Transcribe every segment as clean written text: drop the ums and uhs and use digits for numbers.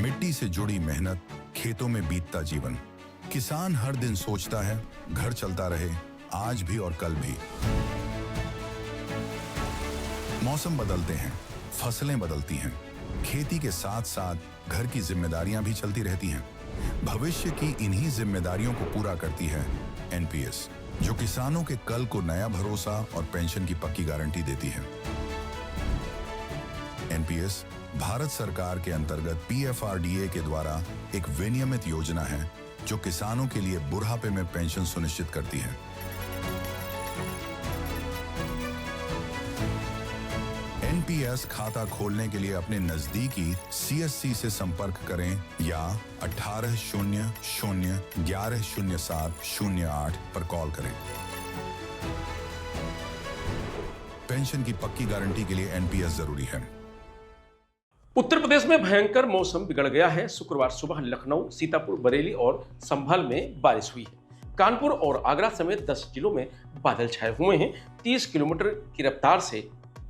मिट्टी से जुड़ी मेहनत, खेतों में बीतता जीवन। किसान हर दिन सोचता है घर चलता रहे, आज भी और कल भी। मौसम बदलते हैं, फसलें बदलती हैं, खेती के साथ साथ घर की जिम्मेदारियां भी चलती रहती हैं। भविष्य की इन्हीं जिम्मेदारियों को पूरा करती है एनपीएस, जो किसानों के कल को नया भरोसा और पेंशन की पक्की गारंटी देती है। एनपीएस भारत सरकार के अंतर्गत पीएफआरडीए के द्वारा एक विनियमित योजना है जो किसानों के लिए बुढ़ापे में पेंशन सुनिश्चित करती है। एनपीएस खाता खोलने के लिए अपने नजदीकी सीएससी से संपर्क करें या 1800-1107-08 पर कॉल करें। पेंशन की पक्की गारंटी के लिए एनपीएस जरूरी है। उत्तर प्रदेश में भयंकर मौसम बिगड़ गया है। शुक्रवार सुबह लखनऊ, सीतापुर, बरेली और संभल में बारिश हुई है। कानपुर और आगरा समेत 10 जिलों में बादल छाए हुए हैं। 30 किलोमीटर की रफ्तार से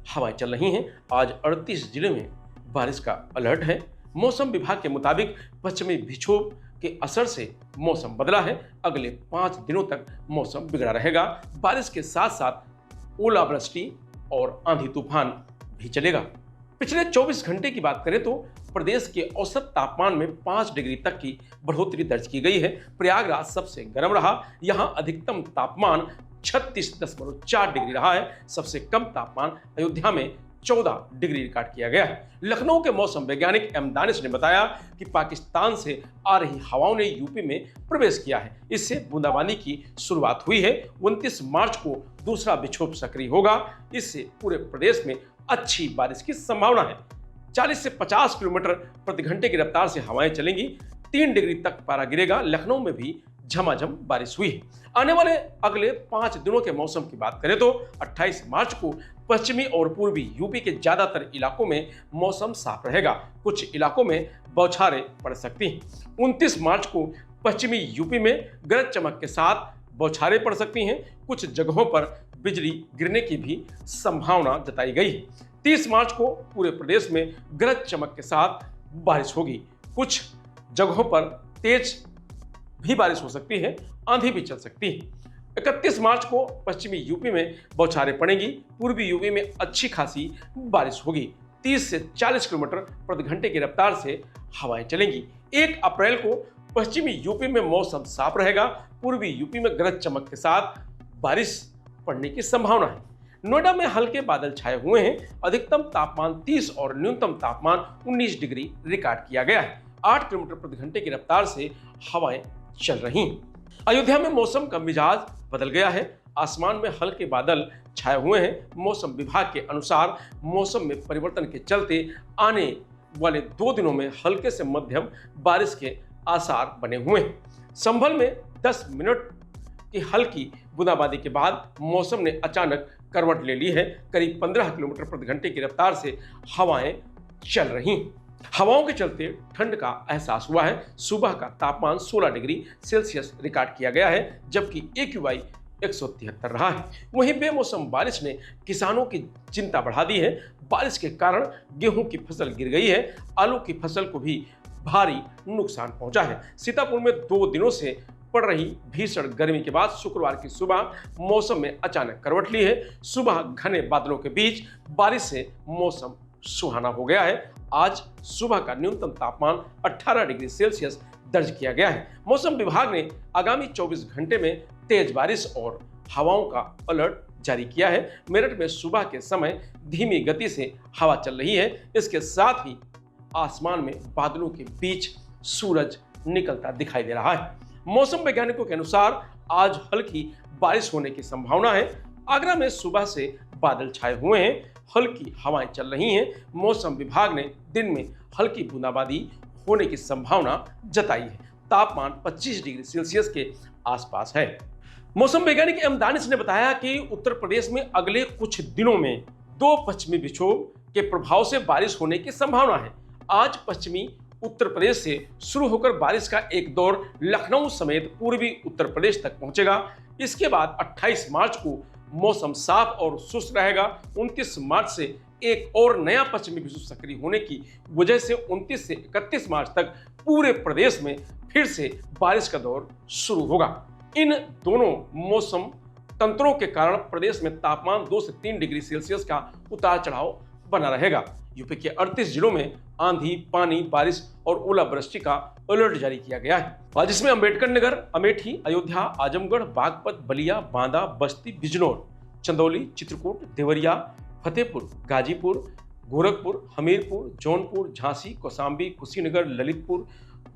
हवाएं चल रही हैं। आज 38 जिले में बारिश का अलर्ट है। मौसम विभाग के मुताबिक पश्चिमी विक्षोभ के असर से मौसम बदला है। अगले 5 दिनों तक मौसम बिगड़ा रहेगा। बारिश के साथ साथ ओलावृष्टि और आंधी तूफान भी चलेगा। पिछले 24 घंटे की बात करें तो प्रदेश के औसत तापमान में 5 डिग्री तक की बढ़ोतरी दर्ज की गई है। प्रयागराज सबसे गर्म रहा। यहां अधिकतम तापमान 36.4 डिग्री रहा है। सबसे कम तापमान अयोध्या में 14 डिग्री रिकॉर्ड किया गया है। लखनऊ के मौसम वैज्ञानिक एम दानिश ने बताया कि पाकिस्तान से आ रही हवाओं ने यूपी में प्रवेश किया है। इससे बूंदाबांदी की शुरुआत हुई है। 29 मार्च को दूसरा विक्षोभ सक्रिय होगा। इससे पूरे प्रदेश में अच्छी बारिश की संभावना है। 40 से 50 किलोमीटर प्रति घंटे की रफ्तार से हवाएं चलेंगी। 3 डिग्री तक पारा गिरेगा। लखनऊ में भी झमाझम बारिश हुई है। आने वाले अगले 5 दिनों के मौसम की बात करें तो 28 मार्च को पश्चिमी और पूर्वी यूपी के ज्यादातर इलाकों में मौसम साफ रहेगा। कुछ इलाकों में बौछारें पड़ सकती हैं। 29 मार्च को पश्चिमी यूपी में गरज चमक के साथ बौछारें पड़ सकती हैं। कुछ जगहों पर बिजली गिरने की भी संभावना जताई गई है। 30 मार्च को पूरे प्रदेश में गरज चमक के साथ बारिश होगी। कुछ जगहों पर तेज भी बारिश हो सकती है, आंधी भी चल सकती है। 31 मार्च को पश्चिमी यूपी में बौछारें पड़ेंगी। पूर्वी यूपी में अच्छी खासी बारिश होगी। 30 से 40 किलोमीटर प्रति घंटे की रफ्तार से हवाएं चलेंगी। 1 अप्रैल को पश्चिमी यूपी में मौसम साफ रहेगा। पूर्वी यूपी में गरज चमक के साथ बारिश पड़ने की संभावना है। नोएडा में हल्के बादल छाए हुए हैं। अधिकतम तापमान 30 और न्यूनतम तापमान 19 डिग्री रिकॉर्ड किया गया है। 8 किलोमीटर प्रति घंटे की रफ्तार से हवाएं चल रही हैं। अयोध्या में मौसम का मिजाज बदल गया है। आसमान में हल्के बादल छाए हुए हैं। मौसम विभाग के अनुसार मौसम में परिवर्तन के चलते आने वाले 2 दिनों में हल्के से मध्यम बारिश के आसार बने हुए हैं। संभल में 10 मिनट की हल्की बूंदाबांदी के बाद मौसम ने अचानक करवट ले ली है। करीब 15 किलोमीटर प्रति घंटे की रफ्तार से हवाएं चल रही हैं। हवाओं के चलते ठंड का एहसास हुआ है। सुबह का तापमान 16 डिग्री सेल्सियस रिकॉर्ड किया गया है, जबकि AQI 173 रहा है। वहीं बेमौसम बारिश ने किसानों की चिंता बढ़ा दी है। बारिश के कारण गेहूं की फसल गिर गई है। आलू की फसल को भी भारी नुकसान पहुंचा है। सीतापुर में 2 दिनों से पड़ रही भीषण गर्मी के बाद शुक्रवार की सुबह मौसम में अचानक करवट ली है। सुबह घने बादलों के बीच बारिश से मौसम सुहाना हो गया है। आज सुबह का न्यूनतम तापमान 18 डिग्री सेल्सियस दर्ज किया गया है। मौसम विभाग ने आगामी 24 घंटे में तेज बारिश और हवाओं का अलर्ट जारी किया है। मेरठ में सुबह के समय धीमी गति से हवा चल रही है। इसके साथ ही आसमान में बादलों के बीच सूरज निकलता दिखाई दे रहा है। मौसम वैज्ञानिकों के अनुसार आज हल्की बारिश होने की संभावना है। आगरा में सुबह से बादल छाए हुए हैं। हल्की हवाएं चल रही हैं। मौसम विभाग ने दिन में हल्की बूंदाबांदी होने की संभावना जताई है। तापमान 25 डिग्री सेल्सियस के आसपास है। मौसम वैज्ञानिक एम दानिश ने बताया कि उत्तर प्रदेश में अगले कुछ दिनों में 2 पश्चिमी विक्षोभ के प्रभाव से बारिश होने की संभावना है। आज पश्चिमी उत्तर प्रदेश से शुरू होकर बारिश का एक दौर लखनऊ समेत पूर्वी उत्तर प्रदेश तक पहुंचेगा। इसके बाद 28 मार्च को मौसम साफ और शुष्क रहेगा। 29 मार्च से एक और नया पश्चिमी विक्षोभ सक्रिय होने की वजह से 29 से 31 मार्च तक पूरे प्रदेश में फिर से बारिश का दौर शुरू होगा। इन दोनों मौसम तंत्रों के कारण प्रदेश में तापमान 2 से 3 डिग्री सेल्सियस का उतार चढ़ाव बना रहेगा। यूपी के 38 जिलों में आंधी, पानी, बारिश और ओलावृष्टि का अलर्ट जारी किया गया है और जिसमें अंबेडकर नगर, अमेठी, अयोध्या, आजमगढ़, बागपत, बलिया, बांदा, बस्ती, बिजनौर, चंदौली, चित्रकूट, देवरिया, फतेहपुर, गाजीपुर, गोरखपुर, हमीरपुर, जौनपुर, झांसी, कौशाम्बी, कुशीनगर, ललितपुर,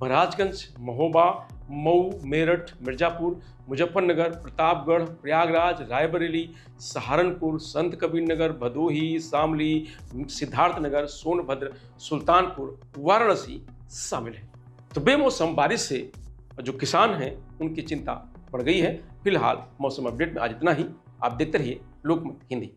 महाराजगंज, महोबा, मऊ, मेरठ, मिर्जापुर, मुजफ्फरनगर, प्रतापगढ़, प्रयागराज, रायबरेली, सहारनपुर, संत कबीर नगर, भदोही, शामली, सिद्धार्थनगर, सोनभद्र, सुल्तानपुर, वाराणसी शामिल है। तो बेमौसम बारिश से जो किसान हैं उनकी चिंता बढ़ गई है। फिलहाल मौसम अपडेट में आज इतना ही। आप देखते रहिए लोकमत हिंदी।